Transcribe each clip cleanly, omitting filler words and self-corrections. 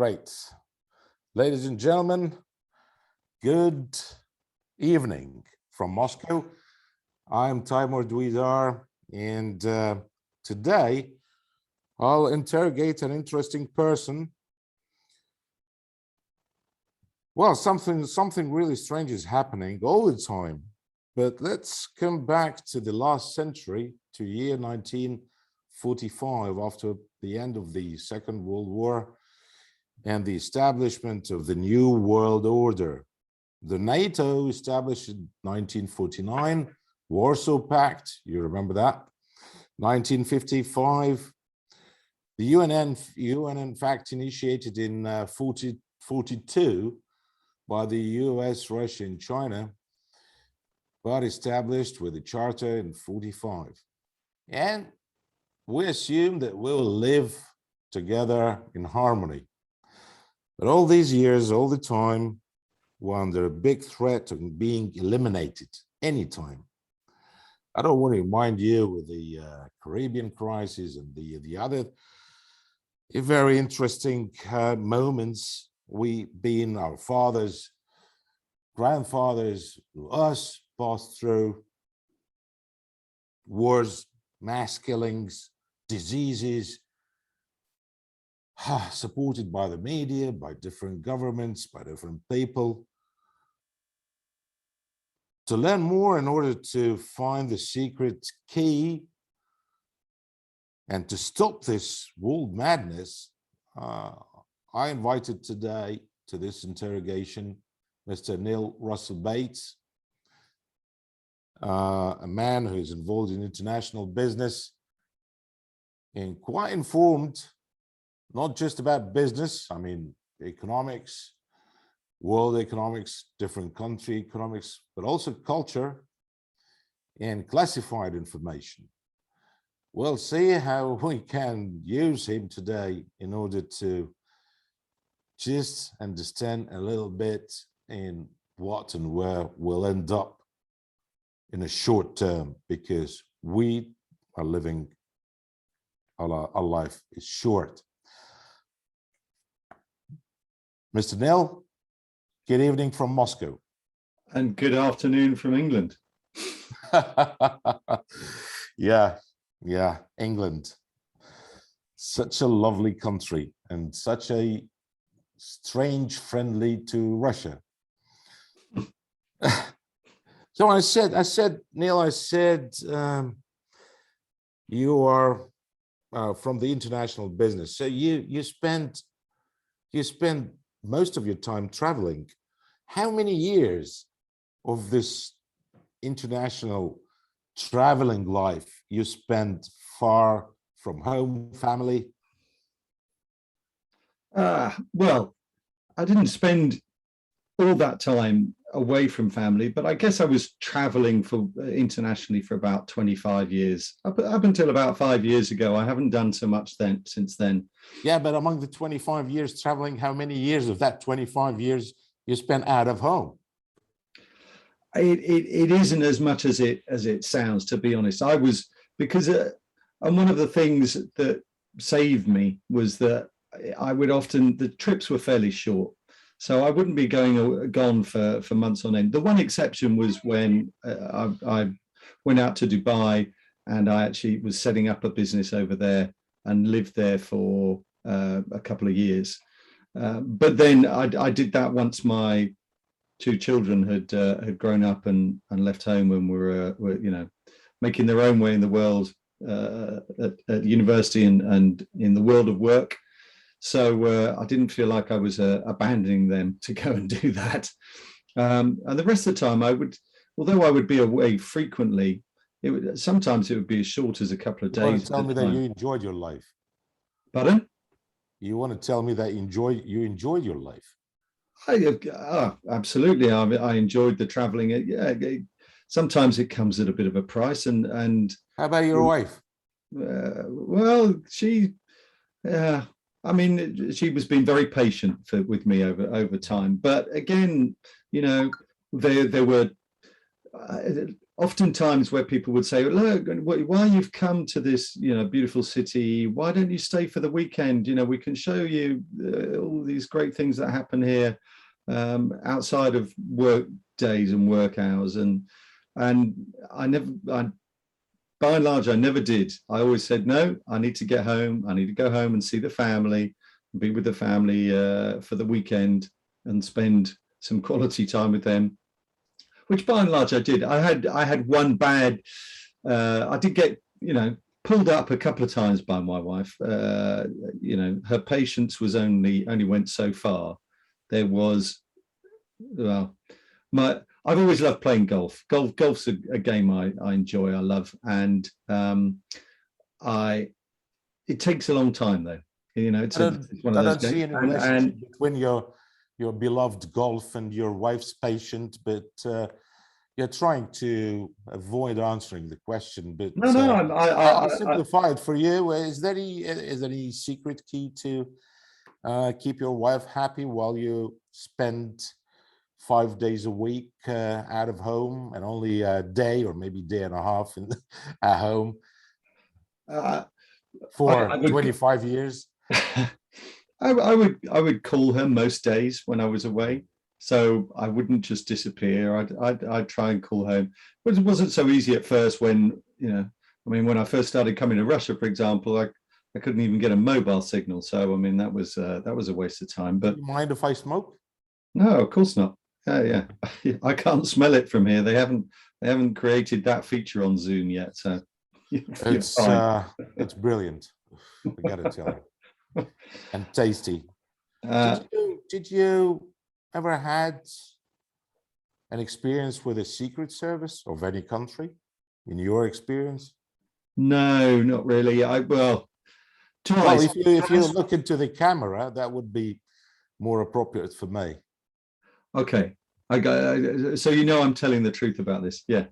Great. Ladies and gentlemen, good evening from Moscow. I'm Taimour, and today I'll interrogate an interesting person. Well, something really strange is happening all the time. But let's come back to the last century, to year 1945, after the end of the Second World War and the establishment of the New World Order. The NATO established in 1949, Warsaw Pact, you remember that? 1955, the UN in fact initiated in 1942 by the US, Russia, and China, but established with the Charter in 1945. And we assume that we'll live together in harmony. But all these years, all the time, we're under a big threat of being eliminated anytime. I don't want to remind you with the Caribbean crisis and the other very interesting moments we been, our fathers, grandfathers, us passed through wars, mass killings, diseases, supported by the media, by different governments, by different people. To learn more in order to find the secret key and to stop this world madness, I invited today to this interrogation Mr. Neil Russell Bates, a man who is involved in international business and quite informed, not just about business, I mean, economics, world economics, different country economics, but also culture and classified information. We'll see how we can use him today in order to just understand a little bit in what and where we'll end up in a short term, because we are living, our life is short. Mr. Neil, good evening from Moscow. And good afternoon from England. Yeah, England. Such a lovely country and such a strange friendly to Russia. So I said, Neil, you are from the international business. So you spend most of your time traveling. How many years of this international traveling life you spent far from home, family? Well, I didn't spend all that time away from family, but I guess I was traveling internationally for about 25 years. Up until about 5 years ago, I haven't done so much since then. Yeah, but among the 25 years traveling, how many years of that 25 years you spent out of home? It isn't as much as it sounds, to be honest. And one of the things that saved me was that the trips were fairly short. So I wouldn't be gone for months on end. The one exception was when I went out to Dubai, and I actually was setting up a business over there and lived there for a couple of years. But then I did that once my two children had grown up and left home and were making their own way in the world at university and in the world of work. So I didn't feel like I was abandoning them to go and do that. And the rest of the time although I would be away frequently, sometimes it would be as short as a couple of days. You want to tell me that you enjoyed your life? Pardon? You want to tell me that you enjoyed your life? Absolutely. I enjoyed the traveling. Sometimes it comes at a bit of a price. And how about your wife? Well, she was being very patient with me over time. But again, there were oftentimes where people would say, look, why you've come to this, beautiful city, why don't you stay for the weekend? We can show you all these great things that happen here outside of work days and work hours. And by and large, I never did. I always said, no, I need to get home. I need to go home and see the family, be with the family for the weekend and spend some quality time with them, which by and large I did. I had one bad, I did get, pulled up a couple of times by my wife. Her patience was only went so far. There was, well, I've always loved playing golf. Golf's a game I enjoy, I love, and it takes a long time though. It's one of those games. See any relationship between your beloved golf and your wife's patient, but you're trying to avoid answering the question. But no, I'll simplify it for you. Is there any secret key to keep your wife happy while you spend 5 days a week out of home and only a day or maybe day and a half at home for 25 years? I would call her most days when I was away, so I wouldn't just disappear. I'd try and call home, but it wasn't so easy at first. When when I first started coming to Russia, for example, I couldn't even get a mobile signal. So that was a waste of time. But do you mind if I smoke? No, of course not. Yeah, I can't smell it from here. They haven't created that feature on Zoom yet, so it's brilliant. I gotta tell you, and tasty. Did you ever had an experience with a secret service of any country in your experience? No, not really. Twice. Well, if you look into the camera, that would be more appropriate for me. Okay, so I'm telling the truth about this. Yeah,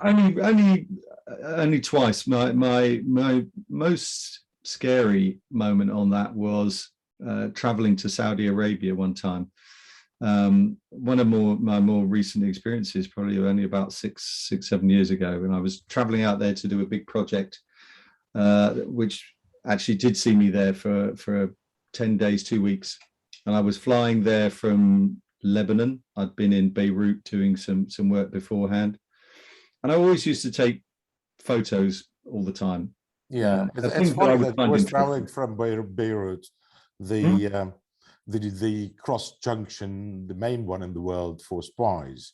only twice. My most scary moment on that was traveling to Saudi Arabia one time. One of my more recent experiences, probably only about 7 years ago, when I was traveling out there to do a big project, which actually did see me there for 10 days, 2 weeks, and I was flying there from Lebanon. I'd been in Beirut doing some work beforehand, and I always used to take photos all the time. Yeah, it's funny that I was traveling from Beirut, the cross junction, the main one in the world for spies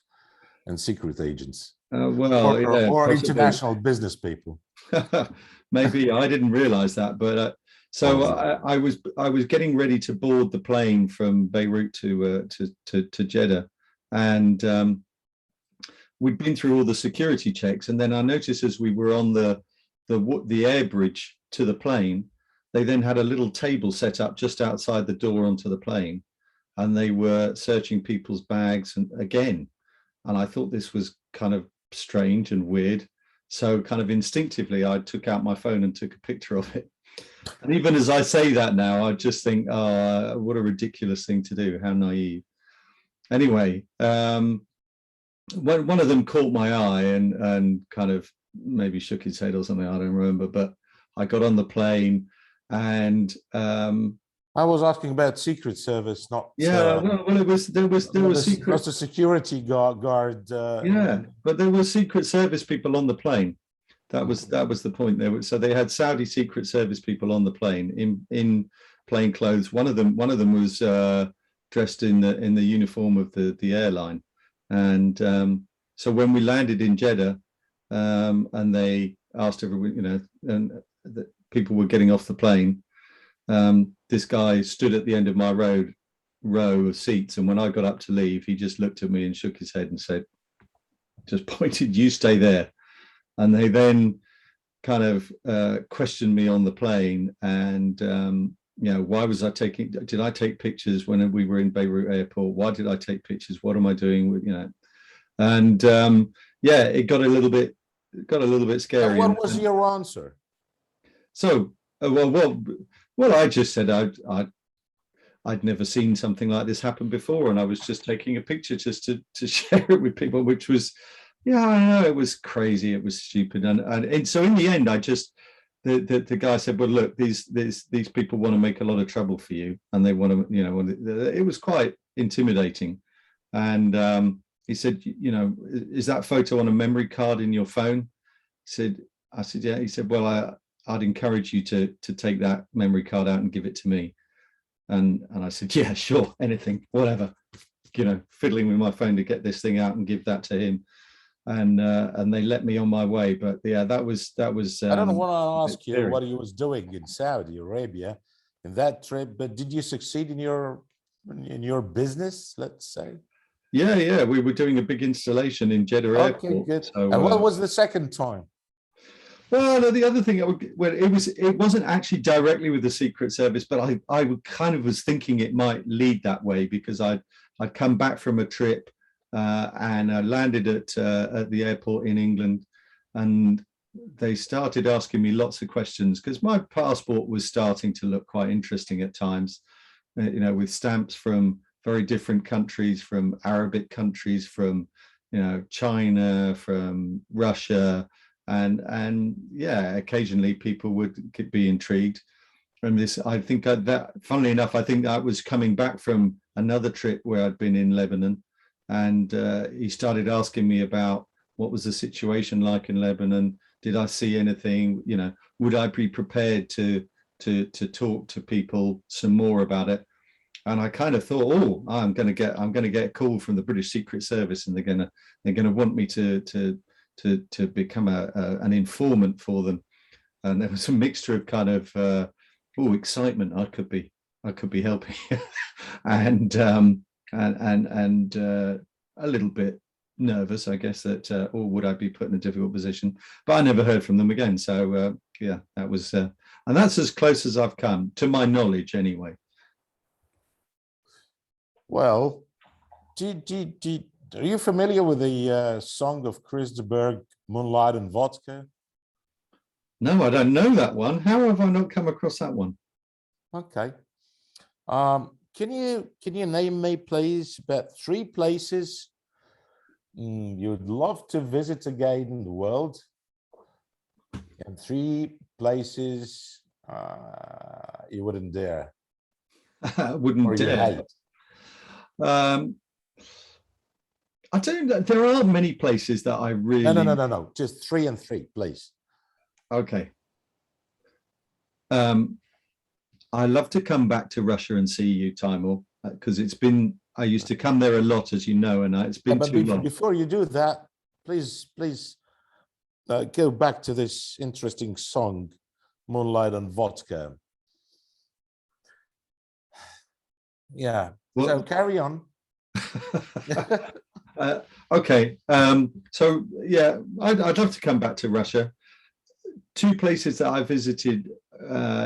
and secret agents, or international business people. Maybe I didn't realize that, but I was getting ready to board the plane from Beirut to Jeddah, and we'd been through all the security checks, and then I noticed as we were on the air bridge to the plane, they then had a little table set up just outside the door onto the plane, and they were searching people's bags and I thought this was kind of strange and weird. So kind of instinctively, I took out my phone and took a picture of it. And even as I say that now, I just think, oh, what a ridiculous thing to do. How naive. Anyway, one of them caught my eye and kind of maybe shook his head or something. I don't remember, but I got on the plane and I was asking about Secret Service, not there was secret. Was the security guard. But there were Secret Service people on the plane. That was the point. So they had Saudi Secret Service people on the plane in plain clothes. One of them was dressed in the uniform of the airline, and so when we landed in Jeddah, and they asked everyone, and the people were getting off the plane. This guy stood at the end of my row of seats, and when I got up to leave, he just looked at me and shook his head and said, just pointed, "You stay there." And they then kind of questioned me on the plane, and why was I taking? Did I take pictures when we were in Beirut airport? Why did I take pictures? What am I doing with And it got a little bit scary. And what was your answer? So I just said I'd never seen something like this happen before, and I was just taking a picture just to share it with people, which was Yeah, I know, it was crazy. It was stupid. And so in the end, I just, the guy said, well, look, these people want to make a lot of trouble for you, and they want to, you know, it was quite intimidating. And he said, you know, is that photo on a memory card in your phone? Said, I said, yeah. He said, well, I'd encourage you to take that memory card out and give it to me. And I said, yeah, sure, anything, whatever, you know, fiddling with my phone to get this thing out and give that to him. And they let me on my way. But yeah, that was I don't want to ask you scary. what he was doing in Saudi Arabia in that trip, but did you succeed in your business, let's say? Yeah, we were doing a big installation in Jeddah Okay, Airport. good. So, And what was the second time? well, no, the other thing, well, it wasn't actually directly with the Secret Service, but I kind of was thinking it might lead that way, because I'd come back from a trip and I landed at the airport in England, and they started asking me lots of questions because my passport was starting to look quite interesting at times, you know, with stamps from very different countries, from Arabic countries, from, you know, China, from Russia. And yeah, occasionally people would be intrigued. And this, I think that, funnily enough, I think I was coming back from another trip where I'd been in Lebanon, and he started asking me about what was the situation like in Lebanon. Did I see anything? You know, would I be prepared to talk to people some more about it? And I kind of thought, oh, I'm going to get a call from the British Secret Service, and they're gonna want me to become an informant for them. And there was a mixture of kind of excitement. I could be helping, and a little bit nervous, I guess, that or would I be put in a difficult position? But I never heard from them again. So yeah, that was and that's as close as I've come, to my knowledge, anyway. Well, are you familiar with the song of Chris de Burgh, Moonlight and Vodka? No, I don't know that one. How have I not come across that one? Okay. Can you name me, please, about 3 places you'd love to visit again in the world, and 3 places you wouldn't dare I wouldn't or you dare. hate? I don't know. There aren't many places that I really. No. Just 3 and 3, please. Okay. I love to come back to Russia and see you, Taimour, because I used to come there a lot, as you know, and it's been too long. Before you do that, please go back to this interesting song, Moonlight and Vodka. Yeah. Well, so carry on. Okay. So yeah, I'd love to come back to Russia. 2 places that I visited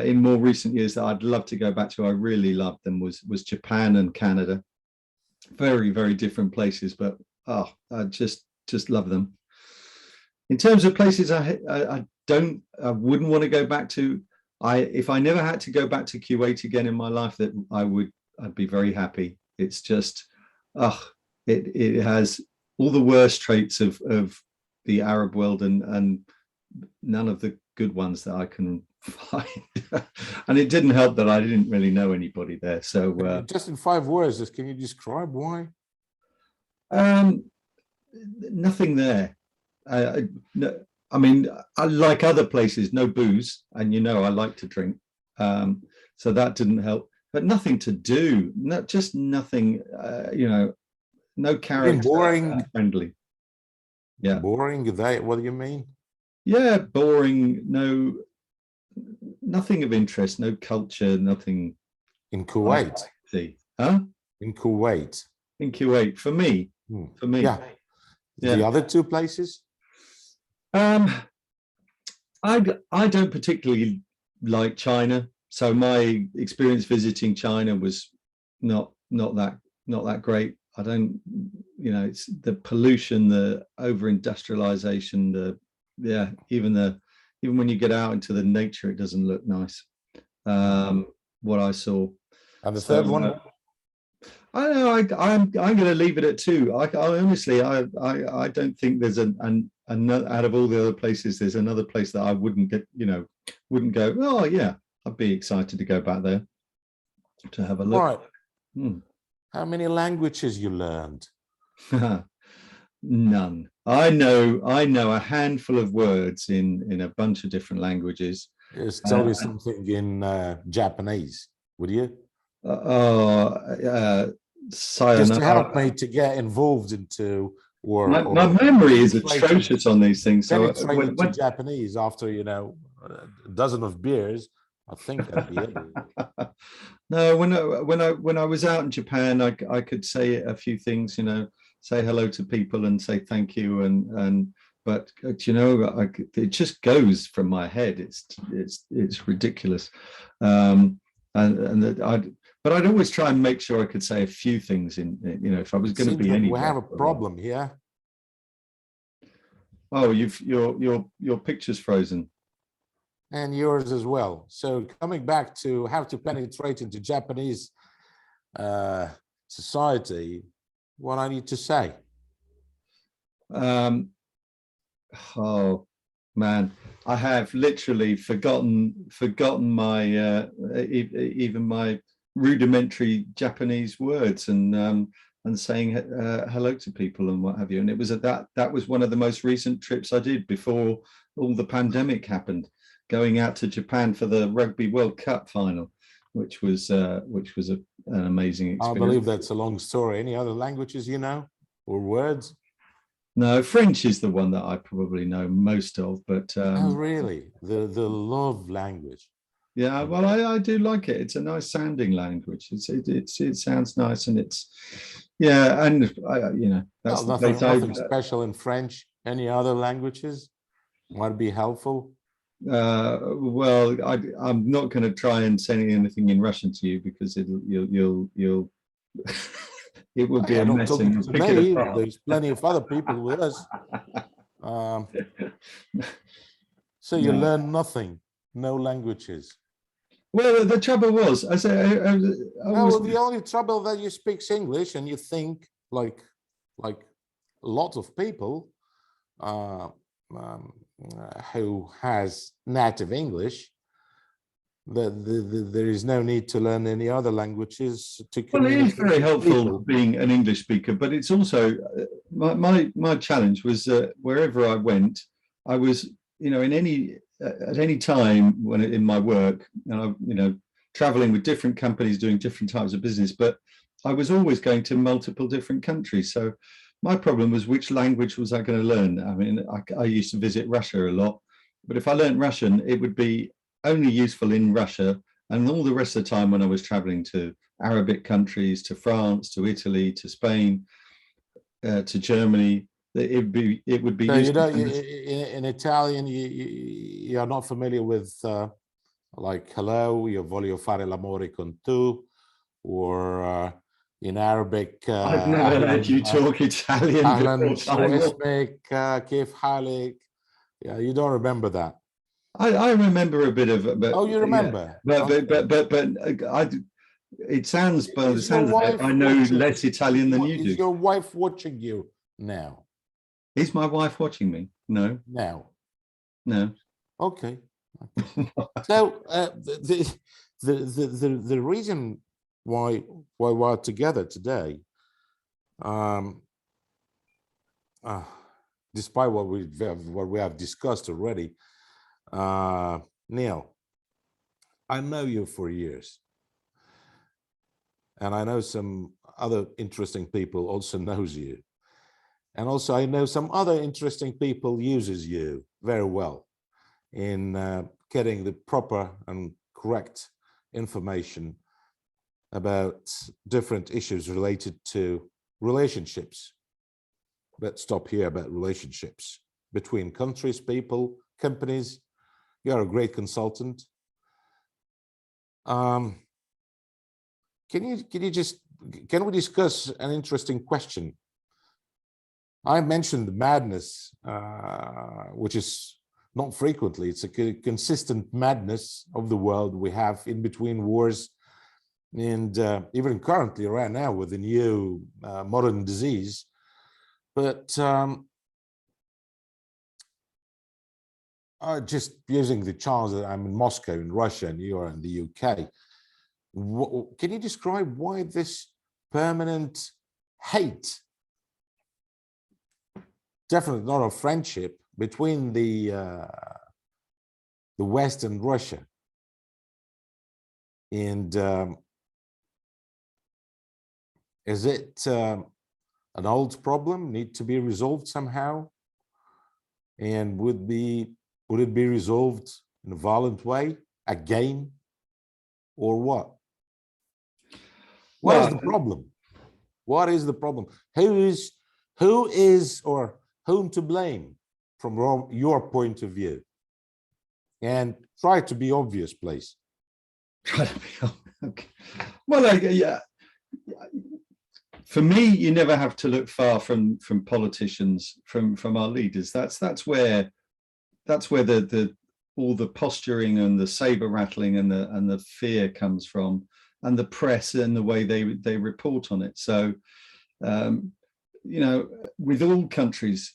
in more recent years that I'd love to go back to, I really loved them, was Japan and Canada. Very, very different places, but I just love them. In terms of places I wouldn't want to go back to, if I never had to go back to Kuwait again in my life, that I'd be very happy. It's just it has all the worst traits of the Arab world, and none of the good ones that I can find. And it didn't help that I didn't really know anybody there. So just in 5 words, can you describe why? Nothing there. No, I mean, I like other places, no booze, and you know I like to drink, so that didn't help. But nothing to do, just nothing. You know, no character. Boring, unfriendly. Yeah, boring. What do you mean? Yeah, boring. No, nothing of interest. No culture. Nothing. In Kuwait. See, huh? In Kuwait. In Kuwait, for me. For me. Yeah. The other 2 places. I don't particularly like China, so my experience visiting China was not that great. I don't, you know, it's the pollution, the over-industrialization, even when you get out into the nature, it doesn't look nice. What I saw. And the third one? I know. I'm going to leave it at two. I honestly, I don't think there's another out of all the other places. There's another place that I wouldn't get. Wouldn't go. Oh yeah, I'd be excited to go back there to have a look. Right. Hmm. How many languages you learned? None. I know a handful of words in a bunch of different languages. Just tell me something in Japanese, would you? Just to help me to get involved into my memory is penetrate atrocious on these things. So penetrate into Japanese after a dozen of beers. I think I'd be able. No, when I was out in Japan, I could say a few things. Say hello to people and say thank you, but it just goes from my head. It's ridiculous, but I'd always try and make sure I could say a few things if I was going to be anywhere. We have a problem here. Oh, your picture's frozen. And yours as well. So coming back to how to penetrate into Japanese society, what I need to say. Oh man, I have literally forgotten my even my rudimentary Japanese words and saying hello to people and what have you. And it was that was one of the most recent trips I did before all the pandemic happened, going out to Japan for the Rugby World Cup final, which was an amazing experience. I believe that's a long story. Any other languages or words? No, French is the one that I probably know most of, but oh, really? The love language. Yeah, well, I do like it. It's a nice sounding language. It sounds nice, and and that's nothing special in French. Any other languages might be helpful. Well, I'm not going to try and say anything in Russian to you because you'll it will be a mess. There's plenty of other people with us. So you learn nothing, no languages. Well, the trouble was, the only trouble that you speak English and you think like a lot of people who has native English, there is no need to learn any other languages to communicate. Well, it is very helpful being an English speaker, but it's also my challenge was wherever I went, I was at any time when in my work, and I traveling with different companies doing different types of business, but I was always going to multiple different countries. So my problem was which language was I going to learn? I mean, I used to visit Russia a lot, but if I learned Russian, it would be only useful in Russia, and all the rest of the time when I was traveling to Arabic countries, to France, to Italy, to Spain, to Germany, it would be so useful. In Italian you are not familiar with like hello, io voglio fare l'amore con tu, or in Arabic I've never heard you talk Italian before. كيف حالك? Yeah, you don't remember that. I remember a bit of it, but you remember. Yeah. But it sounds like I know less Italian than you do. Is your wife watching you now? Is my wife watching me? No. No. Okay. So the reason why we're together today, despite what we have discussed already, Neil, I know you for years, and I know some other interesting people also knows you. And also I know some other interesting people uses you very well in getting the proper and correct information about different issues related to relationships. Let's stop here about relationships between countries, people, companies. You're a great consultant. Can we discuss an interesting question? I mentioned madness, which is not frequently, it's a consistent madness of the world we have in between wars. and even currently right now with the new modern disease. But just using the chance that I'm in Moscow, in Russia, and you are in the UK, can you describe why this permanent hate, definitely not a friendship, between the West and Russia? And is it an old problem, need to be resolved somehow? And would it be resolved in a violent way again, or what? What is the problem? What is the problem? Who is or whom to blame from your point of view? And try to be obvious, please. Try to be okay. Well, yeah. For me, you never have to look far from politicians, from our leaders. That's where the all the posturing and the saber rattling and the fear comes from, and the press and the way they report on it. So, you know, with all countries,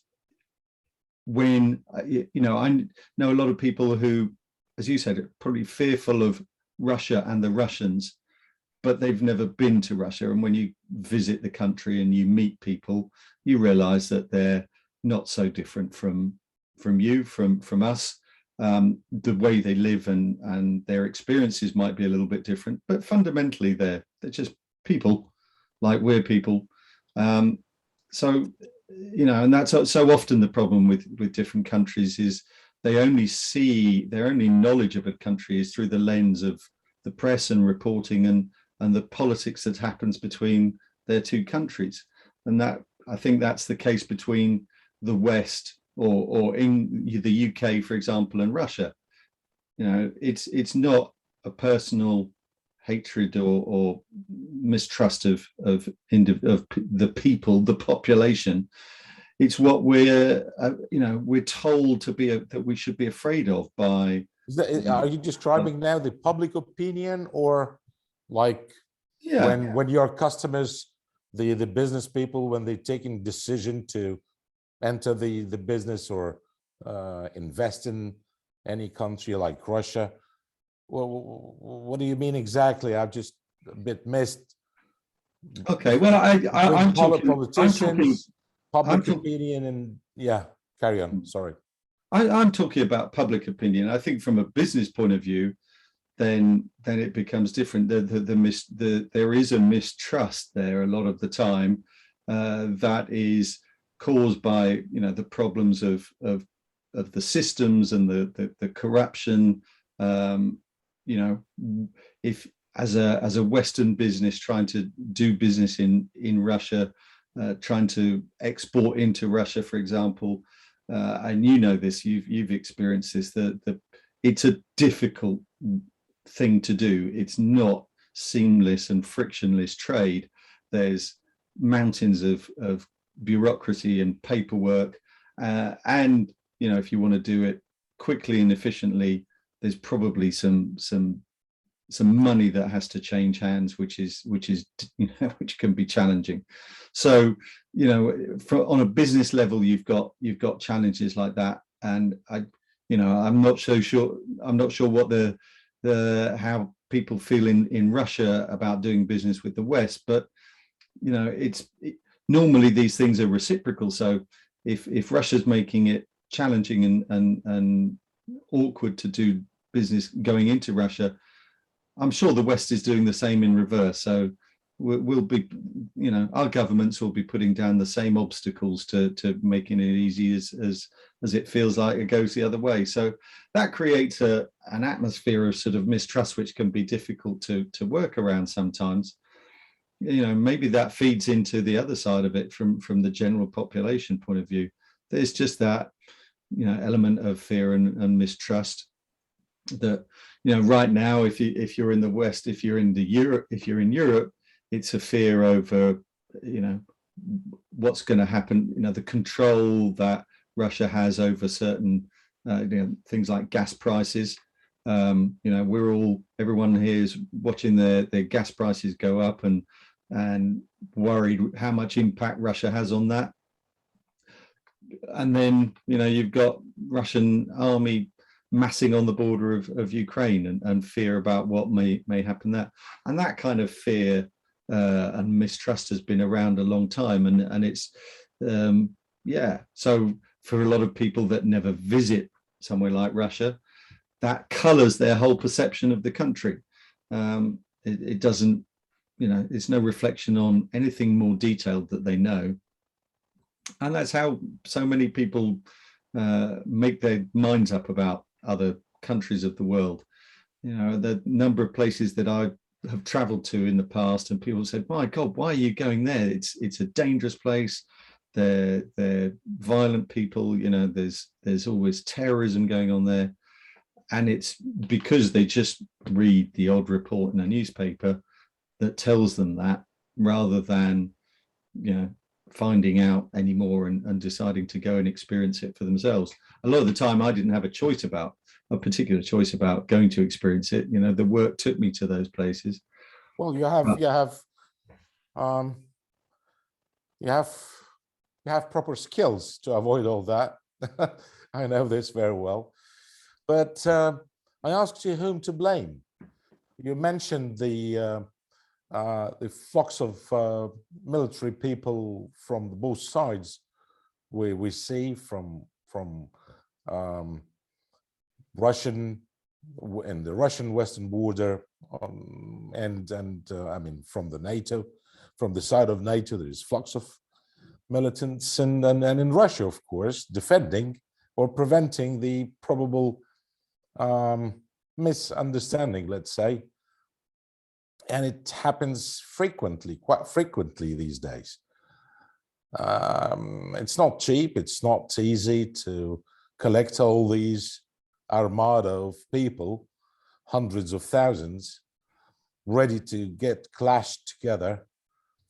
when you know, I know a lot of people who, as you said, are probably fearful of Russia and the Russians, but they've never been to Russia. And when you visit the country and you meet people, you realize that they're not so different from you, from us. The way they live and their experiences might be a little bit different, but fundamentally they're just people like we're people. So, you know, and that's so often the problem with different countries is they only see, their only knowledge of a country is through the lens of the press and reporting and the politics that happens between their two countries. And that, I think that's the case between the West or in the UK, for example, and Russia. You know, it's not a personal hatred or mistrust of the people, the population. It's what we're, you know, we're told to be that we should be afraid of by. Are you describing now the public opinion, or like when your customers, the business people, when they're taking decision to enter the business or invest in any country like Russia? Well, what do you mean exactly? I've just a bit missed. Okay, well, I'm talking politicians, public opinion, and yeah, carry on. Sorry. I'm talking about public opinion. I think from a business point of view, then it becomes different. There is a mistrust there a lot of the time that is caused by, you know, the problems of the systems and the corruption. You know, if as a Western business trying to do business in Russia, trying to export into Russia, for example, and you know this, you've experienced this, that it's a difficult thing to do. It's not seamless and frictionless trade. There's mountains of bureaucracy and paperwork, and you know, if you want to do it quickly and efficiently, there's probably some money that has to change hands, which is you know, which can be challenging. So, you know, on a business level, you've got challenges like that, and you know, I'm not sure what how people feel in Russia about doing business with the West, but you know, normally these things are reciprocal. So if Russia's making it challenging and awkward to do business going into Russia, I'm sure the West is doing the same in reverse. So we'll be, you know, our governments will be putting down the same obstacles to making it easy as it feels like it goes the other way. So that creates an atmosphere of sort of mistrust, which can be difficult to work around sometimes. You know, maybe that feeds into the other side of it from the general population point of view. There's just that, you know, element of fear and mistrust that, you know, right now, if you're in the West, if you're in Europe, it's a fear over, you know, what's going to happen, you know, the control that Russia has over certain you know, things like gas prices. You know, everyone here is watching their gas prices go up and worried how much impact Russia has on that. And then, you know, you've got Russian army massing on the border of Ukraine and fear about what may happen there. And that kind of fear and mistrust has been around a long time. And it's, yeah, so for a lot of people that never visit somewhere like Russia, that colors their whole perception of the country. It doesn't, you know, it's no reflection on anything more detailed that they know. And that's how so many people make their minds up about other countries of the world. You know, the number of places that I have traveled to in the past, and people said, "My God, why are you going there? It's a dangerous place. They're violent people. You know, there's always terrorism going on there." And it's because they just read the odd report in a newspaper that tells them that, rather than, you know, finding out anymore and deciding to go and experience it for themselves. A lot of the time I didn't have a particular choice about going to experience it. You know, the work took me to those places. Well, you have proper skills to avoid all that. I know this very well. But I asked you whom to blame. You mentioned the flux of military people from both sides we see from Russian and the Russian western border, and I mean from the NATO, from the side of NATO, there is flux of militants, and in Russia, of course, defending or preventing the probable misunderstanding, let's say. And it happens frequently, quite frequently these days. It's not cheap, it's not easy to collect all these armada of people, hundreds of thousands, ready to get clashed together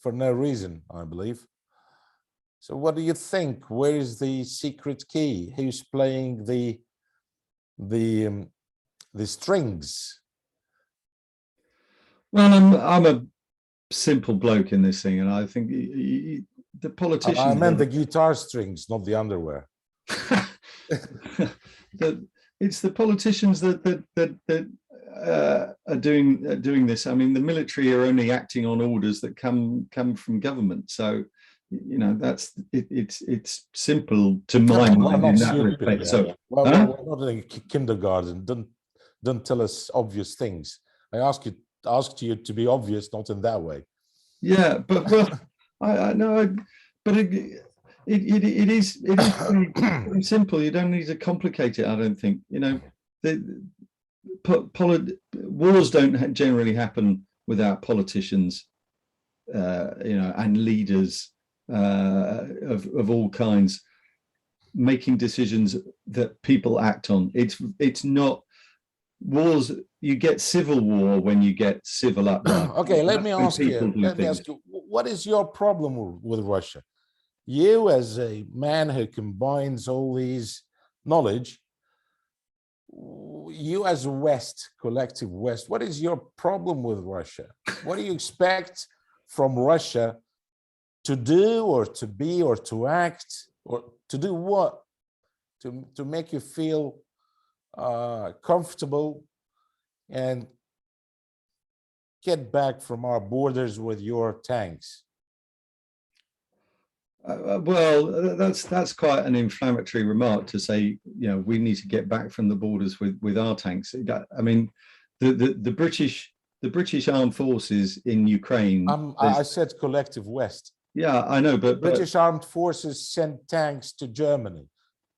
for no reason, I believe. So what do you think? Where is the secret key? Who's playing the strings? Well, I'm a simple bloke in this thing, and I think the politicians. I meant the guitar strings, not the underwear. It's the politicians that are doing this. I mean, the military are only acting on orders that come from government. So, you know, that's it's simple to my mind in that respect. Yeah. So, we're not in kindergarten. Don't tell us obvious things. I asked you to be obvious, not in that way. Yeah, but well, I know, but it is very simple. You don't need to complicate it. I don't think. You know, wars don't generally happen without politicians, you know, and leaders of all kinds making decisions that people act on. It's not wars. You get civil war when you get civil uprising. Okay, let me ask you, what is your problem with Russia? You, as a man who combines all these knowledge, you as a West, collective West, what is your problem with Russia? What do you expect from Russia to do, or to be, or to act, or to do what? To make you feel comfortable and get back from our borders with your tanks? Well, that's quite an inflammatory remark to say. You know, we need to get back from the borders with our tanks. I mean, the British armed forces in Ukraine. I said collective West. Yeah, I know, but British armed forces sent tanks to Germany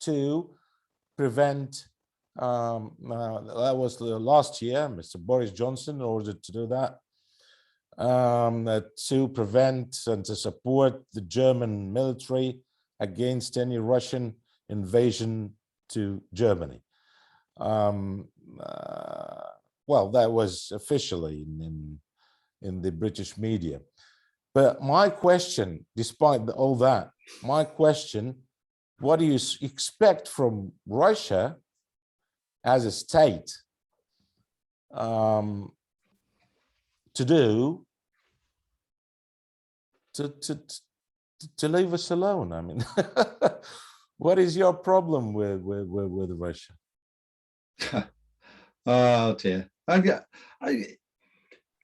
to prevent. That was the last year. Mr. Boris Johnson ordered to do that. To prevent and to support the German military against any Russian invasion to Germany. Well, that was officially in the British media. But my question, despite all that, my question, what do you expect from Russia as a state to do to leave us alone? I mean, what is your problem with Russia? Oh dear.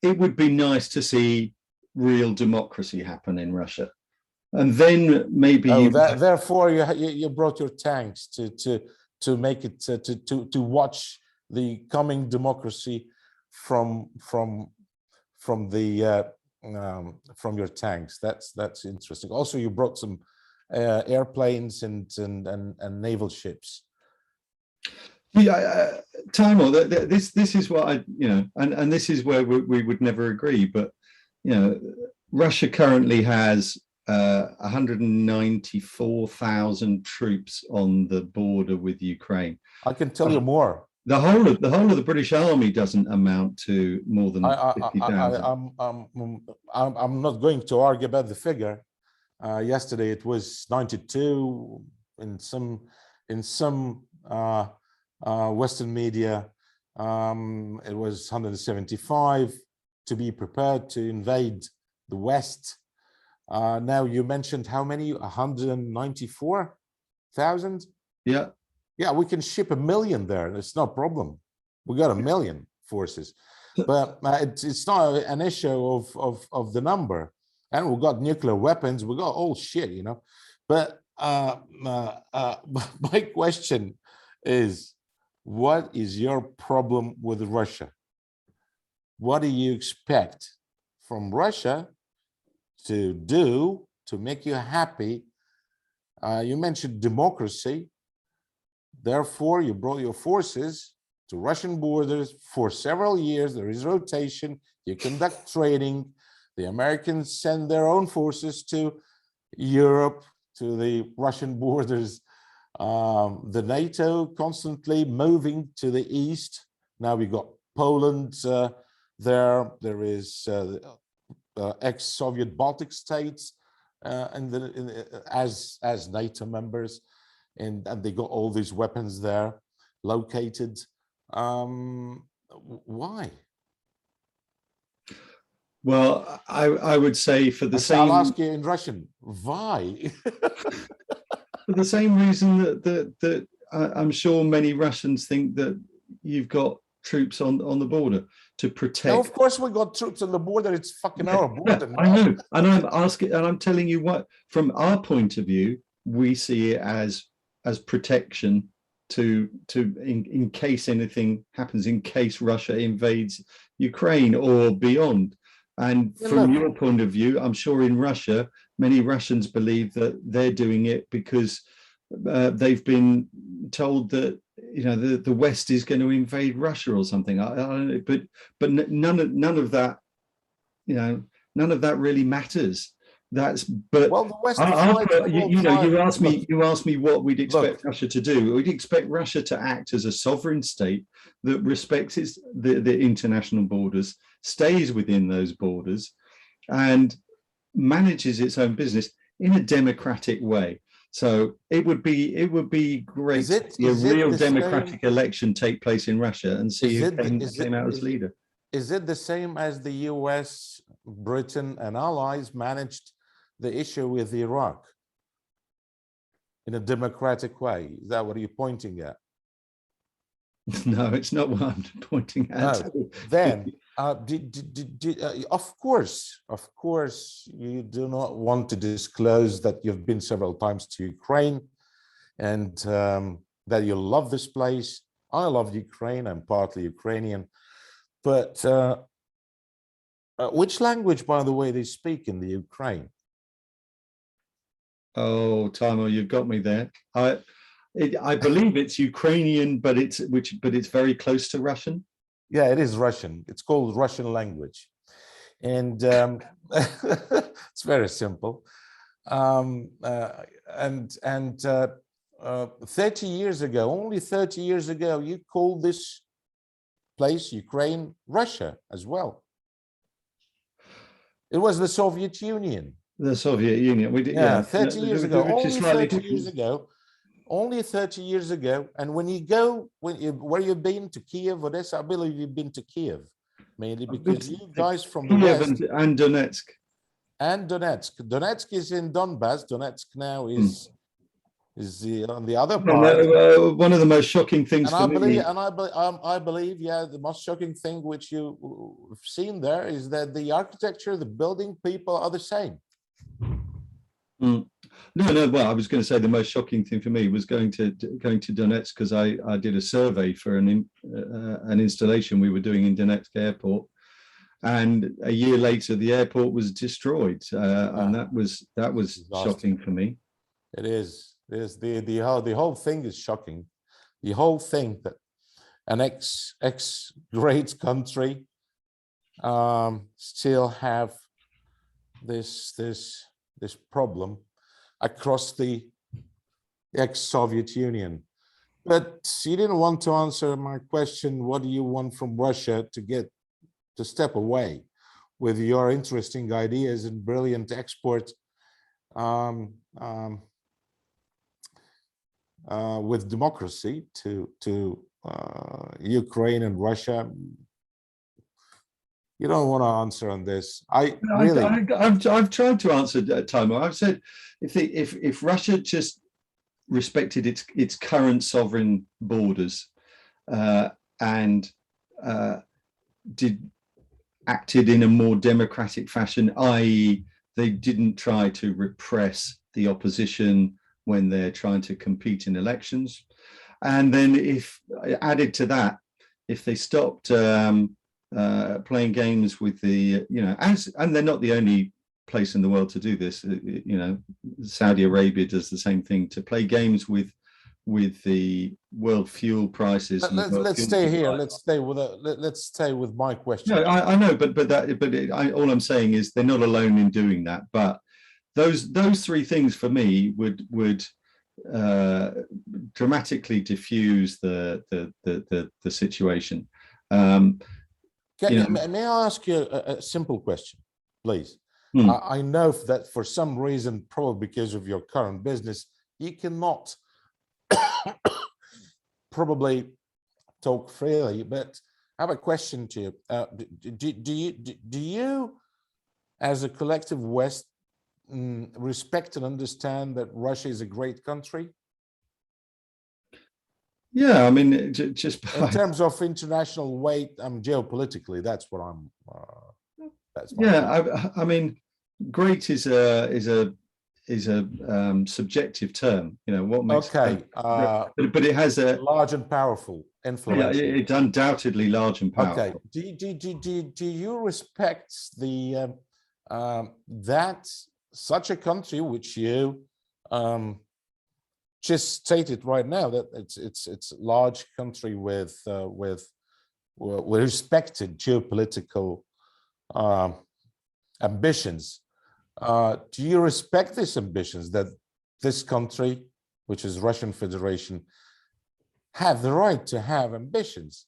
It would be nice to see real democracy happen in Russia, and then maybe therefore you brought your tanks to make it to watch the coming democracy from your tanks. That's interesting. Also, you brought some airplanes and naval ships. Yeah, Taimour, this is what and this is where we would never agree. But Russia currently has 194,000 troops on the border with Ukraine. I can tell you more. The whole of the British Army doesn't amount to more than 50,000. I'm not going to argue about the figure. Yesterday it was 92 in some Western media. It was 175 to be prepared to invade the West. Now you mentioned how many? 194,000. Yeah. Yeah, we can ship 1 million there. It's no problem. We got 1 million forces, but it's not an issue of the number. And we got nuclear weapons. We got all shit, But my question is, what is your problem with Russia? What do you expect from Russia to do to make you happy? You mentioned democracy. Therefore, you brought your forces to Russian borders for several years. There is rotation. You conduct training. The Americans send their own forces to Europe, to the Russian borders. The NATO constantly moving to the east. Now we got Poland there. There is ex-Soviet Baltic states as NATO members. And they got all these weapons there located. Why? Well, I would say for the same. I'll ask you in Russian. Why? For the same reason that I'm sure many Russians think that you've got troops on the border to protect. No, of course we got troops on the border. It's fucking our border. Yeah, I know, and I'm asking, and I'm telling you what, from our point of view, we see it as protection in case anything happens, in case Russia invades Ukraine or beyond. And from your point of view, I'm sure in Russia, many Russians believe that they're doing it because they've been told that the West is going to invade Russia or something. I don't know, but none of that, none of that really matters. Well, the West you asked me what we'd expect Russia to do. We'd expect Russia to act as a sovereign state that respects the international borders, stays within those borders, and manages its own business in a democratic way. So it would be great to see a real democratic election take place in Russia and see who came out as leader. Is it the same as the US, Britain, and allies managed the issue with Iraq in a democratic way? Is that what you're pointing at? No, it's not what I'm pointing at. No. Then, of course, you do not want to disclose that you've been several times to Ukraine and that you love this place. I love Ukraine. I'm partly Ukrainian. But which language, by the way, they speak in the Ukraine? Oh, Taimour, you've got me there. I believe it's Ukrainian, but it's very close to Russian. Yeah, it is Russian. It's called Russian language, and it's very simple. 30 years ago, only 30 years ago, you called this place, Ukraine, Russia as well. It was the Soviet Union. The Soviet Union. We did, yeah, 30 years ago, only 30 years ago, only 30 years ago. And when you go, where you've been to Kiev, Odessa, I believe you've been to Kiev, mainly because you guys from the Kiev West and Donetsk. and Donetsk. Donetsk is in Donbass. Donetsk now is on the other part. One of the most shocking things And for me. I believe, yeah, the most shocking thing which you've seen there is that the architecture, the building, people are the same. Mm. No. Well, I was going to say the most shocking thing for me was going to Donetsk, because I did a survey for an installation we were doing in Donetsk airport, and a year later the airport was destroyed, and that was shocking for me. It is. The whole thing is shocking. The whole thing that an ex great country still have this problem across the ex-Soviet Union. But you didn't want to answer my question. What do you want from Russia to step away with your interesting ideas and brilliant export with democracy to Ukraine and Russia? You don't want to answer on this. I've tried to answer, Taimour. I've said if Russia just respected its current sovereign borders and acted in a more democratic fashion, i.e., they didn't try to repress the opposition when they're trying to compete in elections, and then if added to that, if they stopped playing games with the, and they're not the only place in the world to do this. Saudi Arabia does the same thing, to play games with the world fuel prices. Let's stay here. Let's stay with my question. No, I know, all I'm saying is they're not alone in doing that. But those three things for me would dramatically diffuse the situation. May I ask you a simple question, please? I know that for some reason, probably because of your current business, you cannot probably talk freely, but I have a question to you. Do you, as a collective West, respect and understand that Russia is a great country? Yeah, I mean, just in terms of international weight, geopolitically, that's what I'm. That's I mean, great is a subjective term. What makes but it has a large and powerful influence. Yeah, it's undoubtedly large and powerful. Okay. Do you respect the that such a country which you just stated right now, that it's a large country with respected geopolitical ambitions? Do you respect these ambitions, that this country, which is Russian Federation, have the right to have ambitions?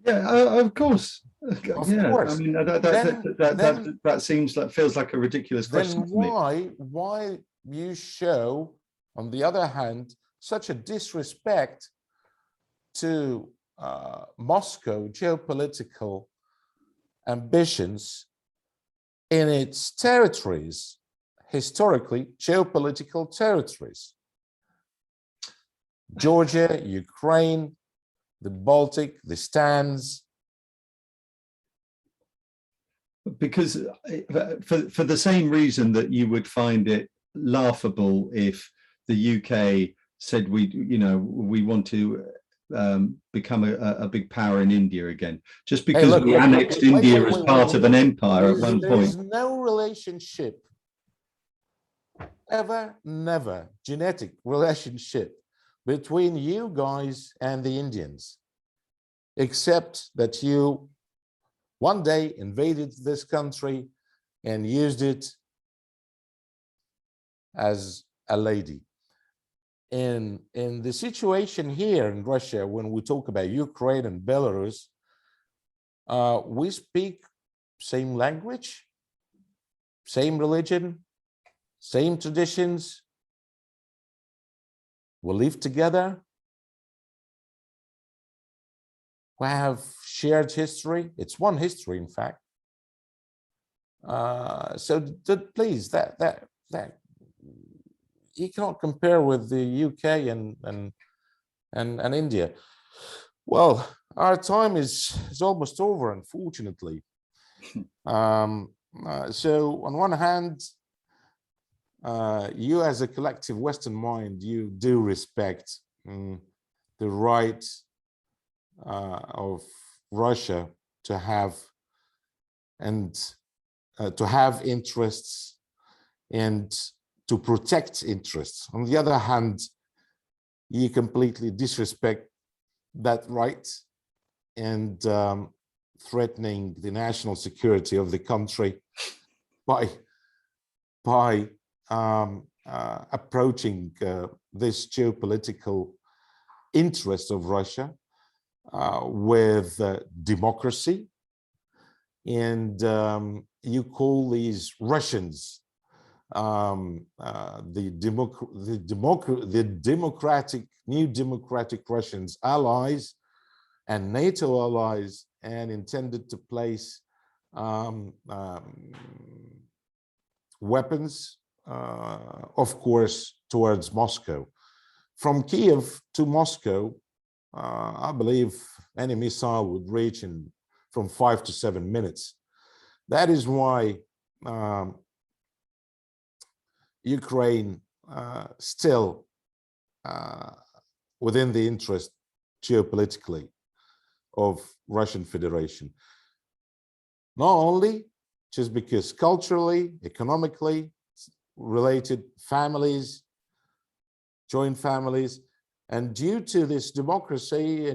Yeah, of course. Of course. I mean, that feels like a ridiculous question. Then why you show, on the other hand, such a disrespect to Moscow geopolitical ambitions in its territories, historically geopolitical territories? Georgia, Ukraine, the Baltic, the Stans. Because for the same reason that you would find it laughable if the UK said we want to become a big power in India again, just because we annexed India as part of an empire at one point. There's no relationship, ever, never, genetic relationship between you guys and the Indians, except that you one day invaded this country and used it as a lady. In the situation here in Russia, when we talk about Ukraine and Belarus, we speak same language, same religion, same traditions, we live together, we have shared history. It's one history, in fact. So please, that you cannot compare with the UK and India. Well, our time is almost over, unfortunately. So on one hand, you as a collective Western mind, you do respect the right of Russia to have interests and to protect interests. On the other hand, you completely disrespect that right and threatening the national security of the country by approaching this geopolitical interest of Russia with democracy, and you call these Russians the new democratic Russians allies and NATO allies, and intended to place weapons, of course, towards Moscow. From Kiev to Moscow, I believe any missile would reach in from 5 to 7 minutes. That is why Ukraine still within the interest geopolitically of Russian Federation. Not only just because culturally, economically related families, joint families, and due to this democracy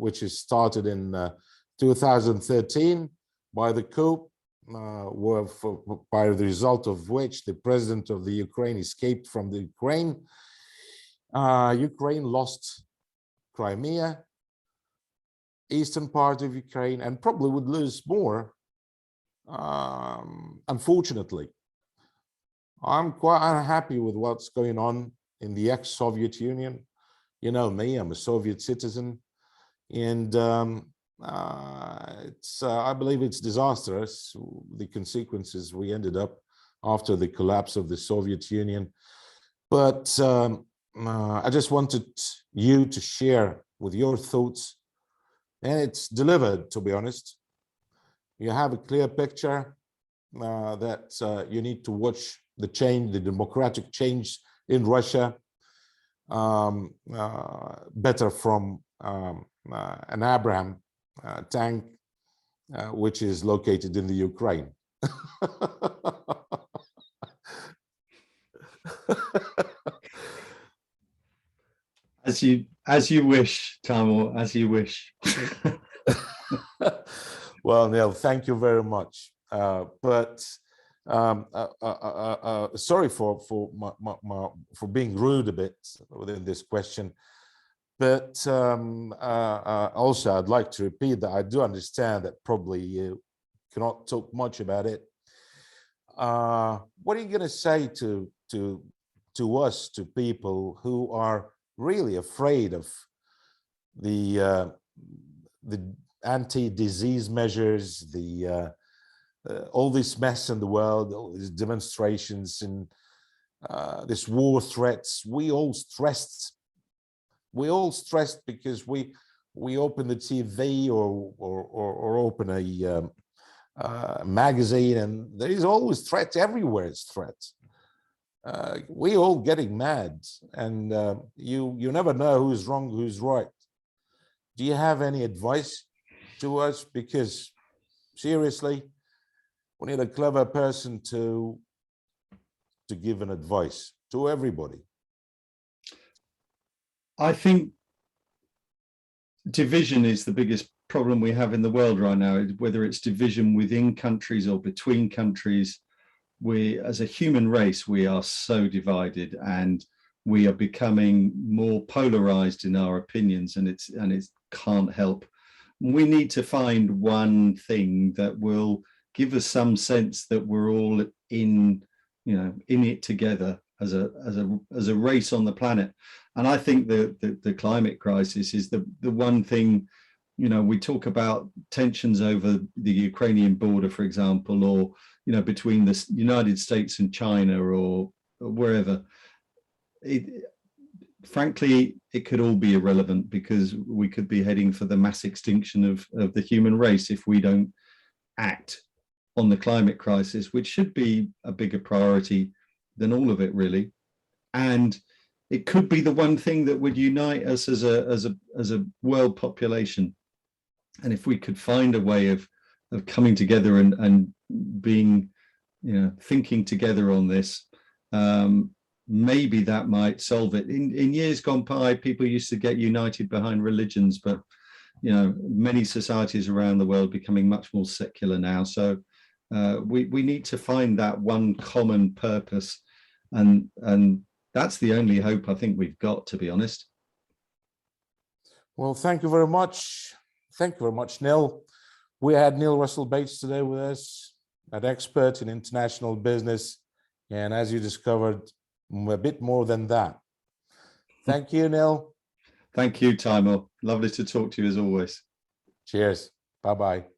which is started in 2013 by the coup, by the result of which the president of the Ukraine escaped from the Ukraine. Ukraine lost Crimea, eastern part of Ukraine, and probably would lose more, unfortunately. I'm quite unhappy with what's going on in the ex-Soviet Union. You know me, I'm a Soviet citizen, and I believe it's disastrous, the consequences we ended up after the collapse of the Soviet Union. But I just wanted you to share with your thoughts, and it's delivered, to be honest. You have a clear picture that you need to watch the change, the democratic change in Russia, better from an Abraham tank, which is located in the Ukraine. As you wish, Taimour, as you wish. Well, Neil, thank you very much. Sorry for being rude a bit within this question, but also I'd like to repeat that I do understand that probably you cannot talk much about it. What are you going to say to us, to people who are really afraid of the anti-disease measures, all this mess in the world, all these demonstrations and this war threats? We all stressed because we open the TV or open a magazine, and there is always threats everywhere. It's threats. We all getting mad, and you never know who's wrong, who's right. Do you have any advice to us? Because seriously, we need a clever person to give an advice to everybody. I think division is the biggest problem we have in the world right now, whether it's division within countries or between countries. We, as a human race, we are so divided, and we are becoming more polarized in our opinions, and it can't help. We need to find one thing that will give us some sense that we're all in it together, as a race on the planet. And I think the climate crisis is the one thing, you know, we talk about tensions over the Ukrainian border, for example, or, you know, between the United States and China or wherever. Frankly, it could all be irrelevant, because we could be heading for the mass extinction of the human race if we don't act on the climate crisis, which should be a bigger priority than all of it, really. And it could be the one thing that would unite us as a world population. And if we could find a way of coming together and being, you know, thinking together on this, maybe that might solve it. In years gone by, people used to get united behind religions, but, you know, many societies around the world becoming much more secular now. So we need to find that one common purpose, and that's the only hope I think we've got, to be honest. Well, thank you very much. Thank you very much, Neil. We had Neil Russell Bates today with us, an expert in international business, and as you discovered, a bit more than that. Thank you, Neil. Thank you, Taimour. Lovely to talk to you as always. Cheers. Bye-bye.